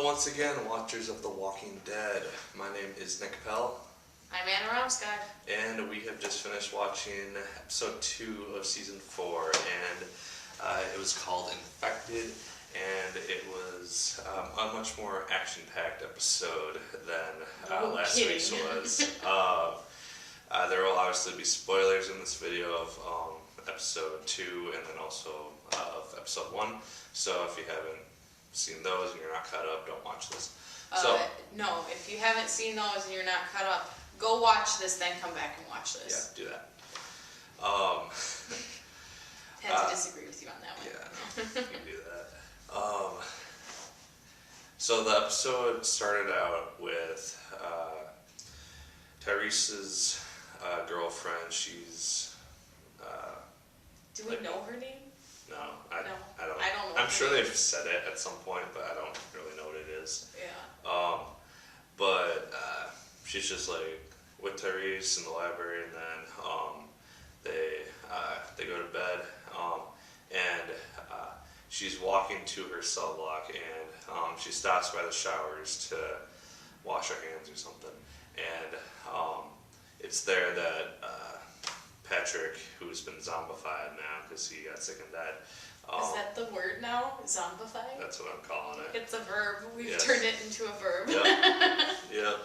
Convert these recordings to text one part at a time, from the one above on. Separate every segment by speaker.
Speaker 1: once again, watchers of The Walking Dead. My name is Nick Pell.
Speaker 2: I'm Anna Romskog.
Speaker 1: And we have just finished watching episode 2 of season 4, and it was called Infected, and it was a much more action-packed episode than last week's was. There will obviously be spoilers in this video of episode 2 and then also of episode 1, so if you haven't seen those and you're not caught up, don't watch this.
Speaker 2: No, if you haven't seen those and you're not caught up, go watch this, then come back and watch this.
Speaker 1: Yeah, do that.
Speaker 2: Had to disagree with you on that one.
Speaker 1: Yeah, you can do that. So the episode started out with Tyrese's girlfriend. She's...
Speaker 2: Do we know her name?
Speaker 1: No, I don't know.
Speaker 2: I'm
Speaker 1: sure they've said it at some point, but I don't really know what it is.
Speaker 2: Yeah.
Speaker 1: But she's just like with Tyrese in the library, and then they go to bed, and she's walking to her cell block, and she stops by the showers to wash her hands or something, and it's there that Patrick, who's been zombified now because he got sick and died.
Speaker 2: Is that the word now? Zombified?
Speaker 1: That's what I'm calling it.
Speaker 2: It's a verb. We've turned it into a verb.
Speaker 1: Yep. Yep.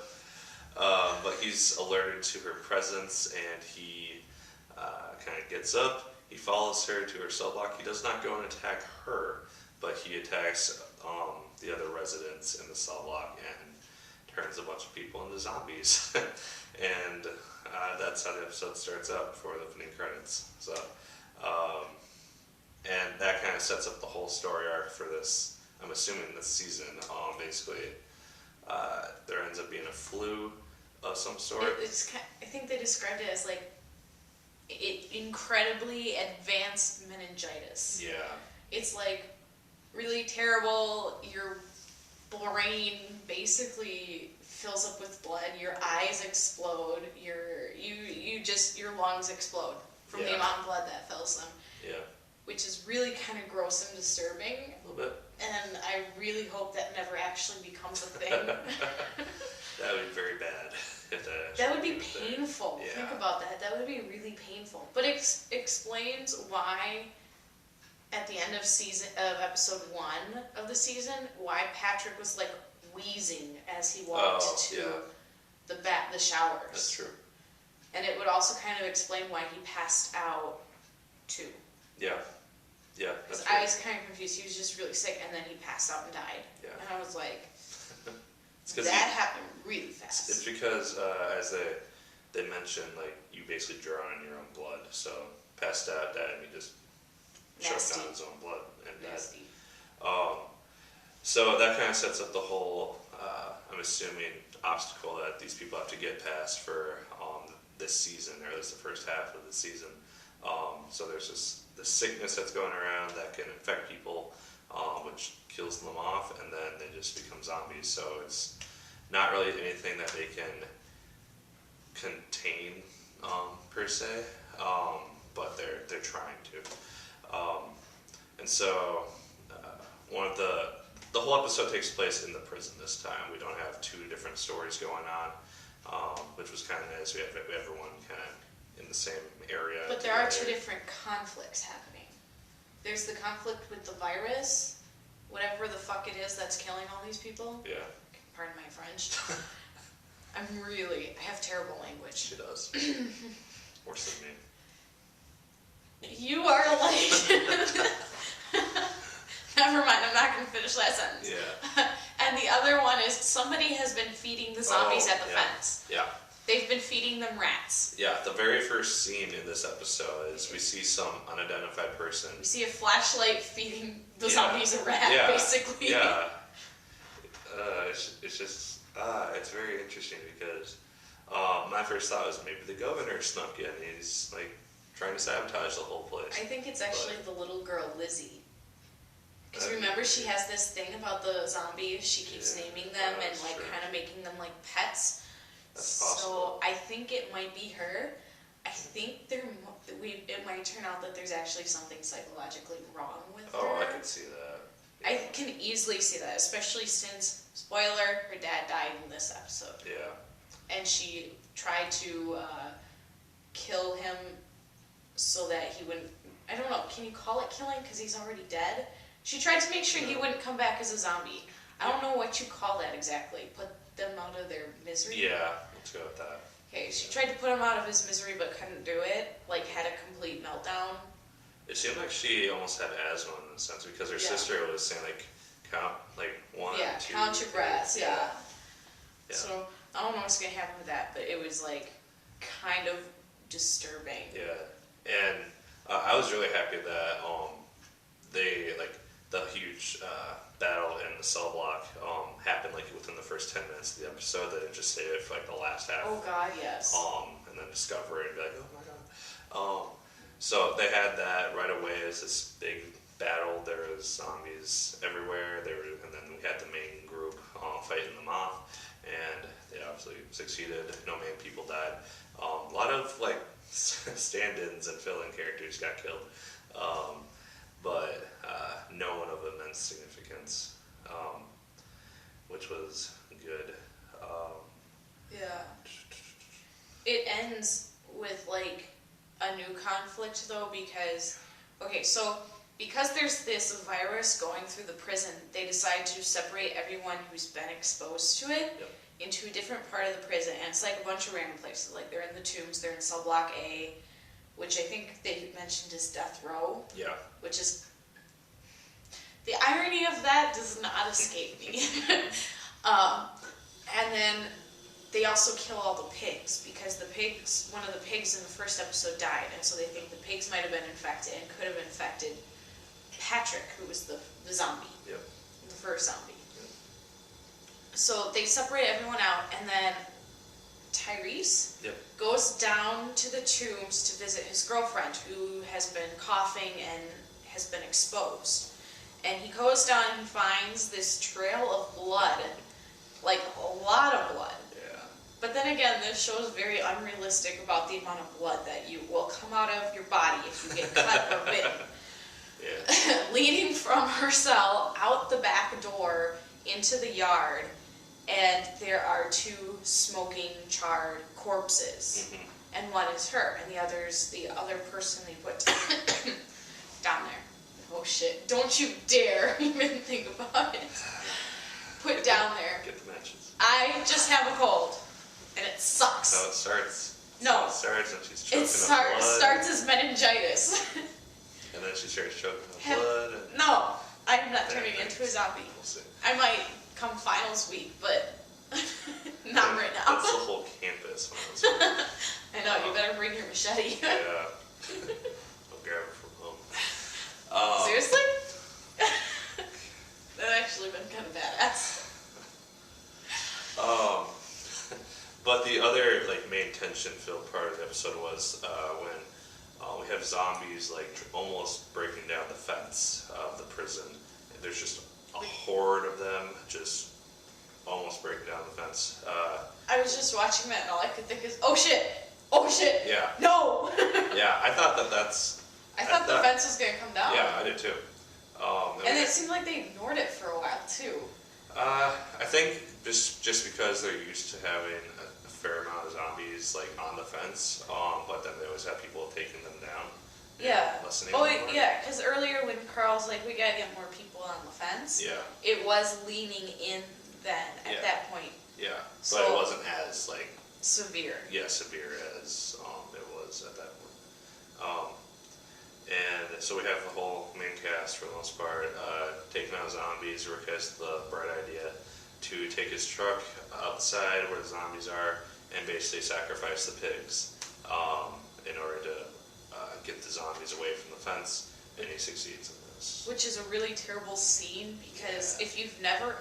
Speaker 1: But he's alerted to her presence, and he kind of gets up. He follows her to her cell block. He does not go and attack her, but he attacks the other residents in the cell block and turns a bunch of people into zombies. And that's how the episode starts out before the opening credits. So, and that kind of sets up the whole story arc for this, I'm assuming this season. Basically, there ends up being a flu of some sort.
Speaker 2: I think they described it as like incredibly advanced meningitis.
Speaker 1: Yeah.
Speaker 2: It's like really terrible. Your brain basically fills up with blood. Your eyes explode. Your lungs explode from the amount of blood that fills them.
Speaker 1: Yeah.
Speaker 2: Which is really kind of gross and disturbing.
Speaker 1: A little bit.
Speaker 2: And I really hope that never actually becomes a thing.
Speaker 1: That would be very bad if
Speaker 2: that would be painful.
Speaker 1: Yeah.
Speaker 2: Think about that. That would be really painful. But it explains why, at the end of episode 1 of the season, why Patrick was like wheezing as he walked to the showers.
Speaker 1: That's true.
Speaker 2: And it would also kind of explain why he passed out too.
Speaker 1: Yeah. Yeah.
Speaker 2: Because I was kind of confused. He was just really sick, and then he passed out and died.
Speaker 1: Yeah.
Speaker 2: And I was like, that happened really fast.
Speaker 1: It's because, as they mentioned, like, you basically draw on your own blood. So, passed out, died, and he just choked on his own blood and died. So that kind of sets up the whole, I'm assuming, obstacle that these people have to get past for this season, or at least the first half of the season. So there's this sickness that's going around that can infect people, which kills them off, and then they just become zombies. So it's not really anything that they can contain per se, but they're trying to. And so the whole episode takes place in the prison this time. We don't have two different stories going on, which was kind of nice. We have everyone kind of in the same area.
Speaker 2: But there are two different conflicts happening. There's the conflict with the virus, whatever the fuck it is that's killing all these people.
Speaker 1: Yeah.
Speaker 2: Pardon my French. I have terrible language.
Speaker 1: She does. Worse than me.
Speaker 2: You are like... Never mind, I'm not going to finish that sentence.
Speaker 1: Yeah.
Speaker 2: And the other one is somebody has been feeding the zombies at the fence.
Speaker 1: Yeah.
Speaker 2: They've been feeding them rats.
Speaker 1: Yeah, the very first scene in this episode is we see some unidentified person.
Speaker 2: We see a flashlight feeding the zombies a rat, basically.
Speaker 1: Yeah. It's just, it's very interesting because my first thought was maybe the governor snuck in and he's like trying to sabotage the whole place.
Speaker 2: I think it's actually the little girl, Lizzie. Because remember, she has this thing about the zombies. She keeps naming them and like kind of making them like pets.
Speaker 1: That's possible.
Speaker 2: So I think it might be her. I think it might turn out that there's actually something psychologically wrong with her.
Speaker 1: Oh, I can see that.
Speaker 2: I can easily see that, especially since, spoiler, her dad died in this episode.
Speaker 1: Yeah.
Speaker 2: And she tried to kill him so that he wouldn't, I don't know, can you call it killing because he's already dead? She tried to make sure he wouldn't come back as a zombie. I don't know what you call that exactly. Put them out of their misery?
Speaker 1: Yeah, let's go with that.
Speaker 2: Okay, she tried to put him out of his misery but couldn't do it. Like, had a complete meltdown.
Speaker 1: It seemed like she almost had asthma in a sense because her sister was saying like count like 1, 2,
Speaker 2: count your breaths, yeah.
Speaker 1: Yeah.
Speaker 2: So, I don't know what's going to happen with that, but it was like kind of disturbing.
Speaker 1: Yeah, and I was really happy that they like the huge battle in the cell block happened like within the first 10 minutes of the episode. They didn't just save it for like the last half.
Speaker 2: Oh God, yes.
Speaker 1: And then discover it and be like, oh my god. So they had that right away as this big battle. There was zombies everywhere. And then we had the main group fighting them off, and they obviously succeeded. No main people died. A lot of like stand-ins and fill-in characters got killed, but no one of immense significance, which was good.
Speaker 2: Yeah. It ends with like a new conflict though, because because there's this virus going through the prison, they decide to separate everyone who's been exposed to it into a different part of the prison, and it's like a bunch of random places. Like they're in the tombs, they're in cell block A, which I think they mentioned is death row.
Speaker 1: Yeah.
Speaker 2: Which is, the irony of that does not escape me. And then they also kill all the pigs, because one of the pigs in the first episode died, and so they think the pigs might have been infected and could have infected Patrick, who was the zombie.
Speaker 1: Yep.
Speaker 2: The first zombie. Yep. So they separate everyone out, and then Tyrese goes down to the tombs to visit his girlfriend, who has been coughing and has been exposed. And he goes down and finds this trail of blood, like a lot of blood.
Speaker 1: Yeah.
Speaker 2: But then again, this show is very unrealistic about the amount of blood that you will come out of your body if you get cut or bitten.
Speaker 1: Yeah.
Speaker 2: Leading from her cell out the back door into the yard, and there are 2 smoking, charred corpses.
Speaker 1: Mm-hmm.
Speaker 2: And one is her, and the other's the other person they put down there. Oh shit, don't you dare even think about it. Put down there.
Speaker 1: Get the matches.
Speaker 2: I just have a cold, and it sucks.
Speaker 1: So it starts.
Speaker 2: No.
Speaker 1: So it starts and she's choking
Speaker 2: It
Speaker 1: up blood.
Speaker 2: starts as meningitis.
Speaker 1: And then she starts choking up blood. And
Speaker 2: No, I'm not turning into a zombie.
Speaker 1: We'll see.
Speaker 2: I might come finals week, but not right now.
Speaker 1: That's the whole campus. When
Speaker 2: I know, you better bring your machete.
Speaker 1: yeah. I'll grab it from home.
Speaker 2: Seriously? That actually been kind of badass.
Speaker 1: But the other like main tension-filled part of the episode was when we have zombies like almost breaking down the fence of the prison. And there's just a horde of them just almost breaking down the fence.
Speaker 2: I was just watching that, and all I could think is, oh shit! Oh shit!
Speaker 1: Yeah.
Speaker 2: No!
Speaker 1: Yeah, I thought that's...
Speaker 2: I thought the fence was gonna come down.
Speaker 1: Yeah, I did too.
Speaker 2: And it seemed like they ignored it for a while too.
Speaker 1: I think just because they're used to having a fair amount of zombies like on the fence, but then they always have people taking them down.
Speaker 2: Yeah.
Speaker 1: Listening
Speaker 2: yeah, because earlier when Carl's like, we gotta get more people on the fence.
Speaker 1: Yeah.
Speaker 2: It was leaning in then at that point.
Speaker 1: Yeah,
Speaker 2: So,
Speaker 1: but it wasn't as like
Speaker 2: severe.
Speaker 1: Yeah, severe as it was at that point. And so we have the whole main cast for the most part taking out zombies. Rick has the bright idea to take his truck outside where the zombies are and basically sacrifice the pigs in order to get the zombies away from the fence, and he succeeds in this.
Speaker 2: Which is a really terrible scene, because if you've never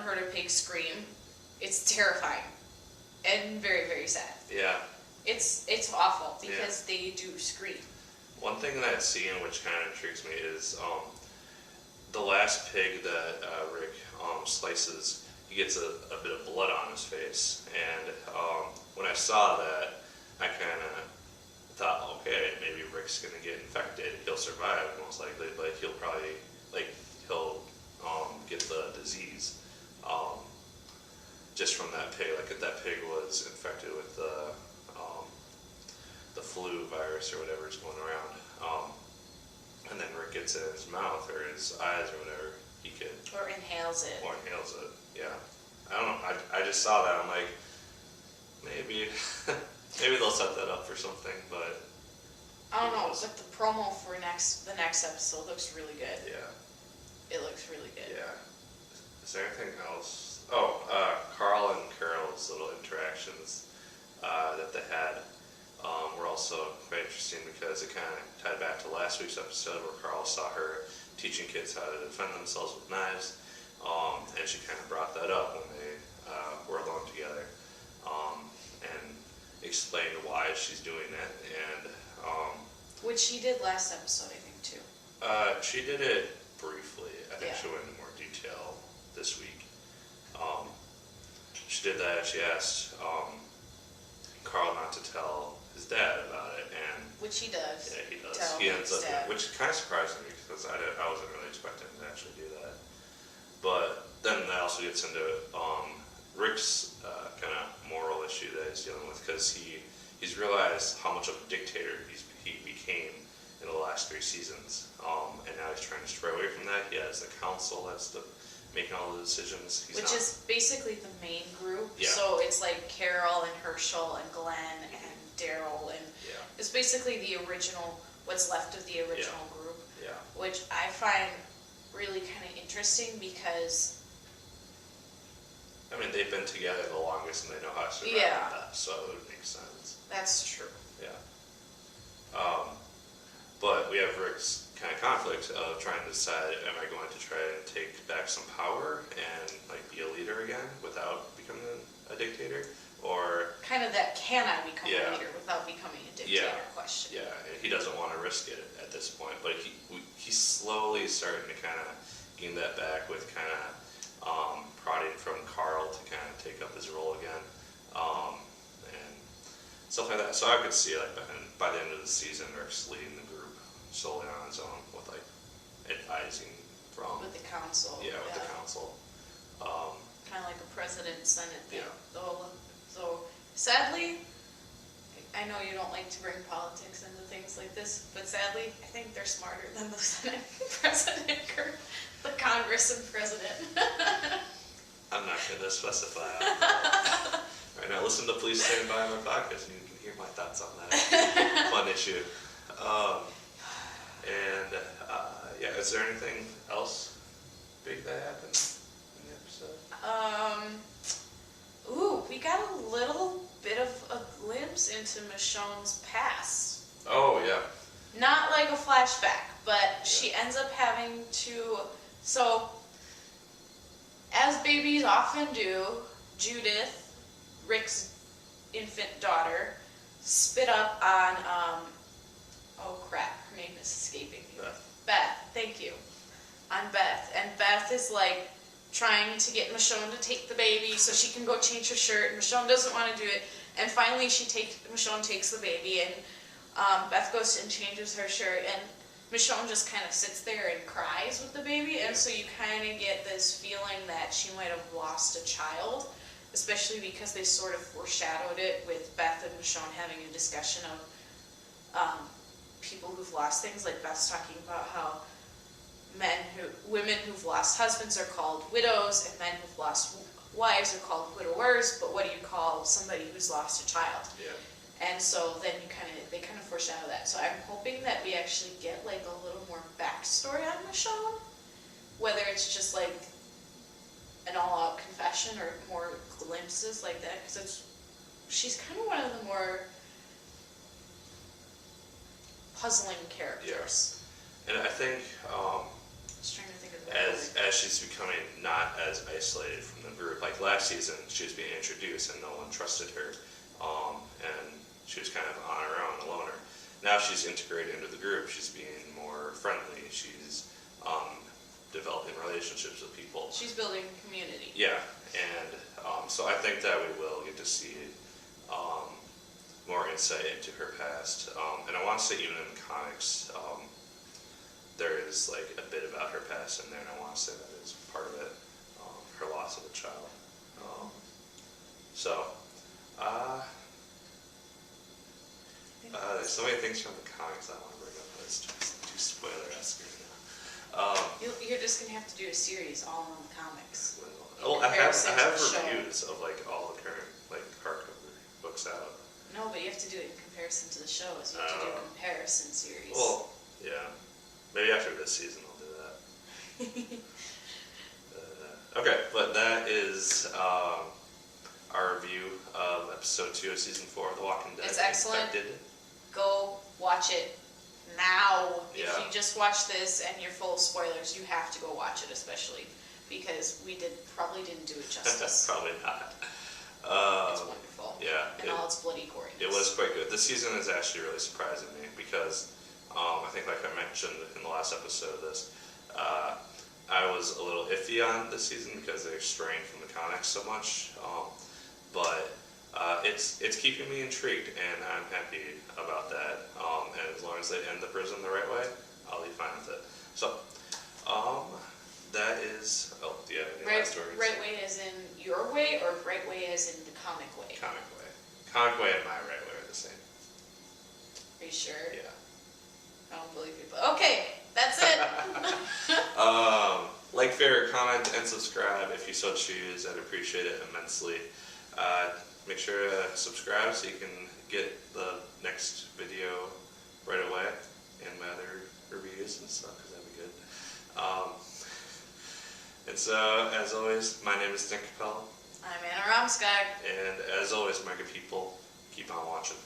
Speaker 2: heard a pig scream, it's terrifying and very, very sad.
Speaker 1: Yeah.
Speaker 2: It's awful because they do scream.
Speaker 1: One thing in that scene which kind of intrigues me is the last pig that Rick slices, he gets a bit of blood on his face, and when I saw that, I kind of thought, okay, maybe Rick's gonna get infected. He'll survive most likely, but he'll he'll get the disease just from that pig. Like if that pig was infected with the flu virus or whatever is going around, and then Rick gets it in his mouth or his eyes or whatever, he could.
Speaker 2: Or inhales it.
Speaker 1: Or inhales it. Yeah. I don't know. I just saw that. I'm like, maybe they'll set that up for something, but
Speaker 2: I don't know. But the promo for the next episode looks really good.
Speaker 1: yeah.
Speaker 2: It looks really good.
Speaker 1: Yeah. Is there anything else? Oh, Carl and Carol's little interactions that they had were also quite interesting because it kind of tied back to last week's episode where Carl saw her teaching kids how to defend themselves with knives, and she kind of brought that up when they were alone together, and explained why she's doing it, and
Speaker 2: which she did last episode, I think, too.
Speaker 1: she did it briefly. I think
Speaker 2: Yeah.
Speaker 1: she went into more detail this week. She did that. She asked Carl not to tell his dad about it, and
Speaker 2: Which he does.
Speaker 1: yeah, he does.
Speaker 2: Tell
Speaker 1: He ends
Speaker 2: his
Speaker 1: up,
Speaker 2: dad.
Speaker 1: which kind of surprised me because I wasn't really expecting him to actually do that. But then that also gets into Rick's kind of moral issue that he's dealing with because he's realized how much of a dictator he became in the last 3 seasons, and now he's trying to stray away from that. He has the council that's making all the decisions.
Speaker 2: Which is basically the main group.
Speaker 1: Yeah.
Speaker 2: So it's like Carol and Herschel and Glenn and Daryl, and
Speaker 1: yeah,
Speaker 2: it's basically the original, what's left of the original group,
Speaker 1: yeah,
Speaker 2: which I find really kind of interesting because
Speaker 1: I mean they've been together the longest and they know how to survive
Speaker 2: Yeah.
Speaker 1: with that, so it would make sense.
Speaker 2: that's true.
Speaker 1: Yeah. But we have Rick's kind of conflict of trying to decide, am I going to try and take back some power and like be a leader again without becoming a dictator? Or,
Speaker 2: Kind of that can I become
Speaker 1: Yeah.
Speaker 2: a leader without becoming a dictator
Speaker 1: Yeah.
Speaker 2: question.
Speaker 1: yeah, and he doesn't want to risk it at this point, but he's slowly starting to kind of gain that back with kind of prodding from Carl to kind of take up his role again. And stuff like that. So I could see like by the end of the season, Rick's leading the group solely on his own with like advising from
Speaker 2: With the council.
Speaker 1: with the council.
Speaker 2: Kind of like a president and senate thing.
Speaker 1: Yeah.
Speaker 2: So sadly, I know you don't like to bring politics into things like this, but sadly, I think they're smarter than the Senate president or the Congress and president.
Speaker 1: I'm not going to specify. Right now, listen to Please Stand By My podcast and you can hear my thoughts on that fun issue. Yeah, is there anything else big that happened in the episode?
Speaker 2: Ooh, we got a little bit of a glimpse into Michonne's past.
Speaker 1: Oh, yeah.
Speaker 2: Not like a flashback, but she ends up having to, so, as babies often do, Judith, Rick's infant daughter, spit up on, oh crap, her name is escaping me. Beth, thank you. On Beth, and Beth is like trying to get Michonne to take the baby so she can go change her shirt, and Michonne doesn't want to do it, and finally Michonne takes the baby, and Beth goes and changes her shirt, and Michonne just kind of sits there and cries with the baby, and so you kind of get this feeling that she might have lost a child, especially because they sort of foreshadowed it with Beth and Michonne having a discussion of people who've lost things, like Beth's talking about how women who've lost husbands are called widows, and men who've lost wives are called widowers, but what do you call somebody who's lost a child?
Speaker 1: Yeah.
Speaker 2: And so then they kind of foreshadow that. So I'm hoping that we actually get like a little more backstory on Michonne, whether it's just like an all-out confession or more glimpses like that, because she's kind of one of the more puzzling characters.
Speaker 1: And I think
Speaker 2: Just trying to think of the
Speaker 1: as she's becoming not as isolated from the group, like last season she was being introduced and no one trusted her, and she was kind of on her own, a loner. Now she's integrated into the group, she's being more friendly, she's developing relationships with people.
Speaker 2: She's building community.
Speaker 1: Yeah, and so I think that we will get to see more insight into her past. And I want to say even in the comics, there is like a bit about her past in there, and I want to say that is part of it, her loss of a child. So, there's so many things from the comics I want to bring up, but it's just too spoiler-esque right now.
Speaker 2: You're just gonna have to do a series all on the comics.
Speaker 1: Well, I have
Speaker 2: comparison to the show.
Speaker 1: reviews of like all the current like hardcover books out.
Speaker 2: No, but you have to do it in comparison to the shows. You have to do a comparison series.
Speaker 1: Well, yeah, maybe after this season I'll do that. Okay, but that is our review of episode 2 of season 4 of The Walking Dead.
Speaker 2: It's excellent.
Speaker 1: Infected.
Speaker 2: Go watch it now. If
Speaker 1: Yeah.
Speaker 2: you just watch this and you're full of spoilers, you have to go watch it, especially because we probably didn't do it justice.
Speaker 1: Probably not.
Speaker 2: It's wonderful.
Speaker 1: Yeah.
Speaker 2: And all its bloody goriness.
Speaker 1: It was quite good. This season is actually really surprising me because I think, like I mentioned in the last episode of this, I was a little iffy on this season because they're straying from the comics so much. But it's keeping me intrigued, and I'm happy about that. And as long as they end the prison the right way, I'll be fine with it. So, that is. Oh, do you have any last words?
Speaker 2: Right way as in your way, or right way as in the comic way?
Speaker 1: Comic way. Comic way and my right way are the same.
Speaker 2: Are you sure?
Speaker 1: Yeah.
Speaker 2: I don't believe you, but okay, that's it.
Speaker 1: Like, favorite, comment, and subscribe if you so choose. I'd appreciate it immensely. Make sure to subscribe so you can get the next video right away and my other reviews and stuff, because that'd be good. And so, as always, my name is Nick Pell.
Speaker 2: I'm Anna Romskog.
Speaker 1: And as always, my good people, keep on watching.